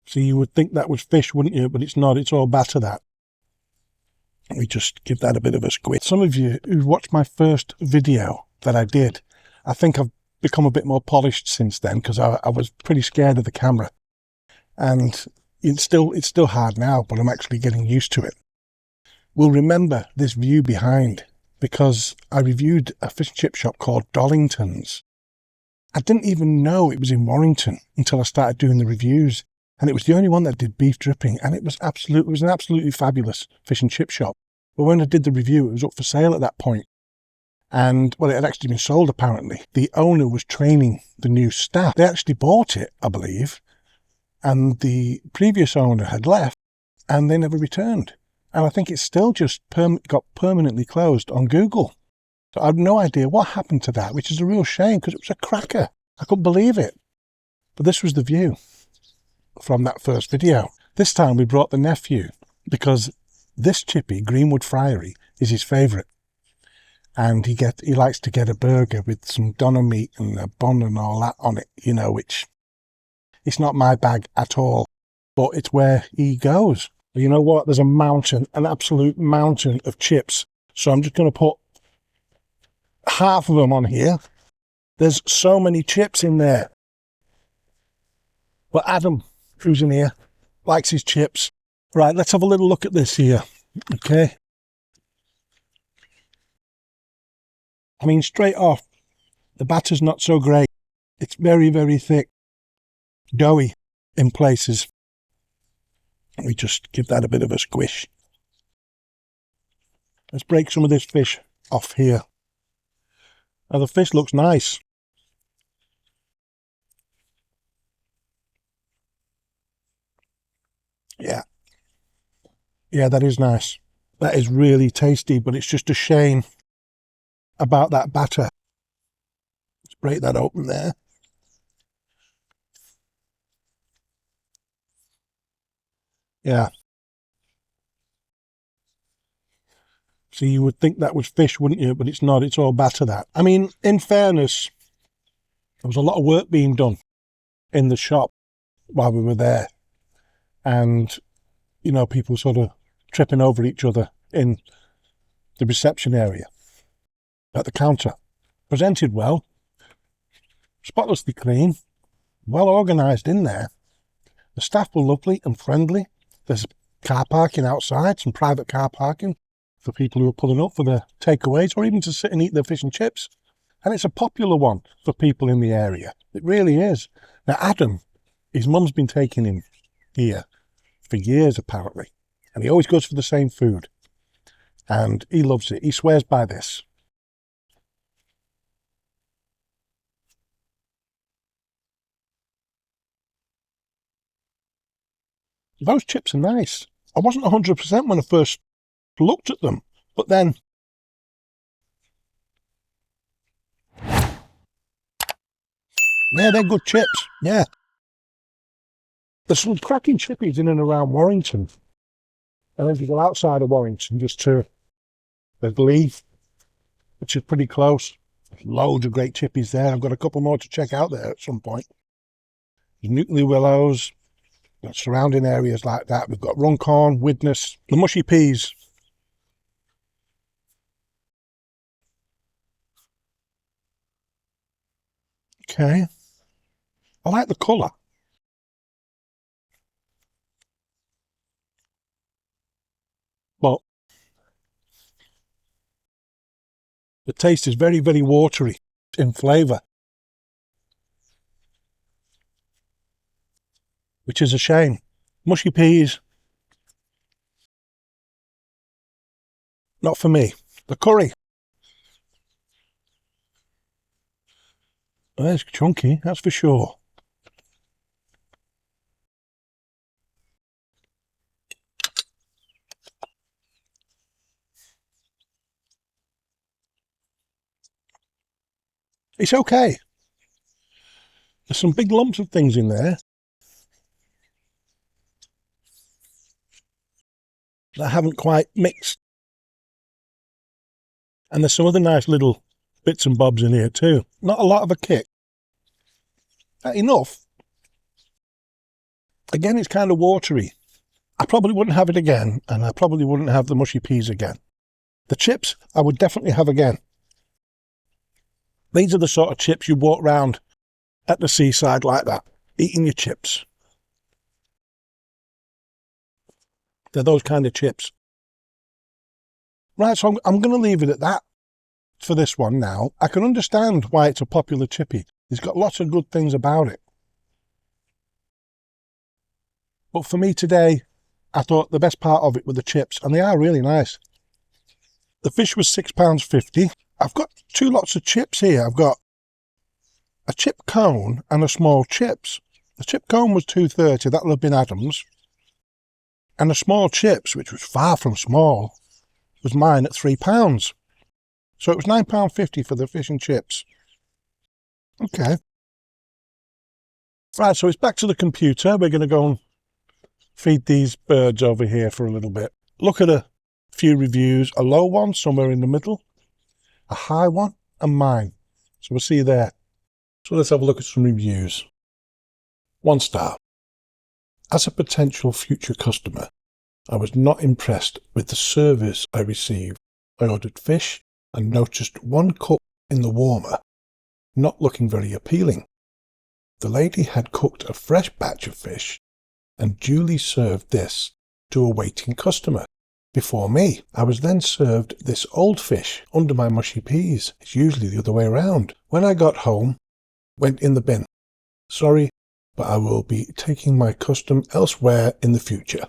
So you would think that was fish, wouldn't you? But it's not. It's all batter, that. Let me just give that a bit of a squid. Some of you who watched my first video that I did, I think I've become a bit more polished since then, because I was pretty scared of the camera. And it's still hard now, but I'm actually getting used to it. We'll remember this view behind, because I reviewed a fish and chip shop called Dollington's. I didn't even know it was in Warrington until I started doing the reviews. And it was the only one that did beef dripping, and it was an absolutely fabulous fish and chip shop. But when I did the review, it was up for sale at that point. And, well, it had actually been sold, apparently. The owner was training the new staff. They actually bought it, I believe, and the previous owner had left, and they never returned. And I think it's still just got permanently closed on Google. So I have no idea what happened to that, which is a real shame, because it was a cracker. I couldn't believe it. But this was the view from that first video. This time we brought the nephew, because this Chippy, Greenwood FRYERY, is his favourite. And he likes to get a burger with some doner meat and a bun and all that on it, you know, which it's not my bag at all, but it's where he goes. But you know what? There's a mountain, an absolute mountain of chips. So I'm just going to put half of them on here. There's so many chips in there. But Adam, who's in here, likes his chips. Right, let's have a little look at this here. Okay. I mean, straight off, the batter's not so great. It's very, very thick, doughy in places. Let me just give that a bit of a squish. Let's break some of this fish off here. Now, the fish looks nice. Yeah, that is nice. That is really tasty, but it's just a shame about that batter. Let's break that open there. Yeah. So you would think that was fish, wouldn't you? But it's not. It's all batter, that. I mean, in fairness, there was a lot of work being done in the shop while we were there. And, you know, people sort of tripping over each other in the reception area at the counter. Presented well, spotlessly clean, well organised in there. The staff were lovely and friendly. There's car parking outside, some private car parking for people who are pulling up for their takeaways or even to sit and eat their fish and chips. And it's a popular one for people in the area. It really is. Now, Adam, his mum's been taking him here for years, apparently. And he always goes for the same food. And he loves it. He swears by this. Those chips are nice. I wasn't 100% when I first looked at them, but then yeah, they're good chips. Yeah. There's some cracking chippies in and around Warrington. And then if you go outside of Warrington, just to the Leith, which is pretty close. There's loads of great chippies there. I've got a couple more to check out there at some point. There's Newtley Willows, surrounding areas like that. We've got Runcorn, Widnes, the mushy peas. Okay. I like the colour. But the taste is very, very watery in flavour, which is a shame. Mushy peas, not for me. The curry, well, it's chunky, that's for sure. It's okay. There's some big lumps of things in there that haven't quite mixed. And there's some other nice little bits and bobs in here too. Not a lot of a kick. Enough Again, it's kind of watery. I probably wouldn't have it again, and I probably wouldn't have the mushy peas again. The chips, I would definitely have again. These are the sort of chips you walk round at the seaside like that, eating your chips. They're those kind of chips. Right, so I'm going to leave it at that for this one now. I can understand why it's a popular chippy. It's got lots of good things about it. But for me today, I thought the best part of it were the chips, and they are really nice. The fish was £6.50. I've got two lots of chips here. I've got a chip cone and a small chips. The chip cone was £2.30. That'll have been Adam's. And the small chips, which was far from small, was mine at £3. So it was £9.50 for the fish and chips. Okay. Right, so it's back to the computer. We're going to go and feed these birds over here for a little bit. Look at a few reviews. A low one, somewhere in the middle. A high one, and mine. So we'll see you there. So let's have a look at some reviews. 1 star. As a potential future customer, I was not impressed with the service I received. I ordered fish and noticed one cup in the warmer, not looking very appealing. The lady had cooked a fresh batch of fish and duly served this to a waiting customer. Before me, I was then served this old fish under my mushy peas. It's usually the other way around. When I got home, went in the bin. Sorry, but I will be taking my custom elsewhere in the future.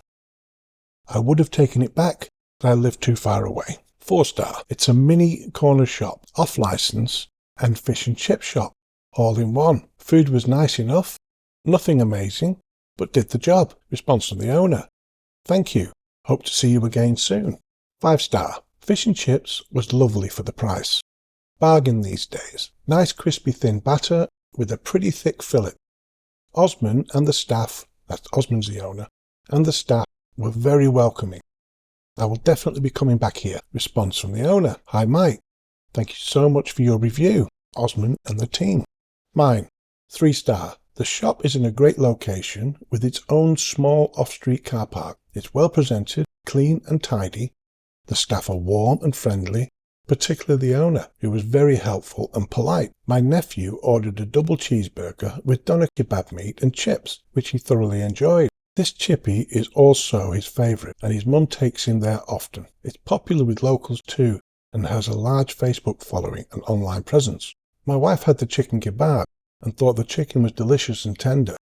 I would have taken it back, but I live too far away. 4 star. It's a mini corner shop, off license, and fish and chip shop, all in one. Food was nice enough, nothing amazing, but did the job. Response from the owner. Thank you. Hope to see you again soon. 5 star. Fish and chips was lovely for the price. Bargain these days. Nice crispy thin batter with a pretty thick fillet. Osman and the staff, that's Osman's the owner, and the staff were very welcoming. I will definitely be coming back here. Response from the owner. Hi Mike. Thank you so much for your review. Osman and the team. Mine. 3 star. The shop is in a great location with its own small off-street car park. It's well presented, clean and tidy. The staff are warm and friendly, particularly the owner, who was very helpful and polite. My nephew ordered a double cheeseburger with doner kebab meat and chips, which he thoroughly enjoyed. This chippy is also his favourite, and his mum takes him there often. It's popular with locals too, and has a large Facebook following and online presence. My wife had the chicken kebab and thought the chicken was delicious and tender,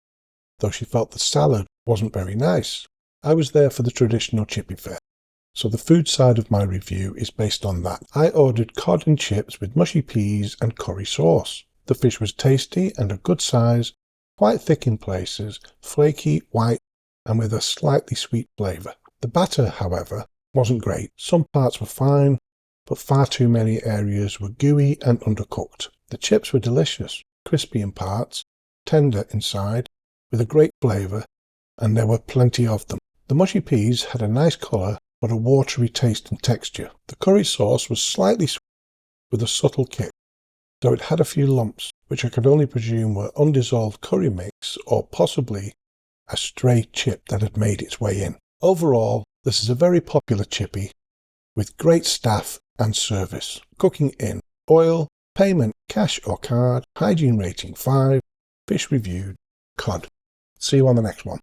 though she felt the salad wasn't very nice. I was there for the traditional chippy fare, so the food side of my review is based on that. I ordered cod and chips with mushy peas and curry sauce. The fish was tasty and a good size, quite thick in places, flaky, white, and with a slightly sweet flavour. The batter, however, wasn't great. Some parts were fine, but far too many areas were gooey and undercooked. The chips were delicious, crispy in parts, tender inside, with a great flavour, and there were plenty of them. The mushy peas had a nice colour, but a watery taste and texture. The curry sauce was slightly sweet, with a subtle kick, though it had a few lumps, which I could only presume were undissolved curry mix or possibly a stray chip that had made its way in. Overall, this is a very popular chippy, with great staff and service. Cooking in oil, payment cash or card, hygiene rating 5, fish reviewed, cod. See you on the next one.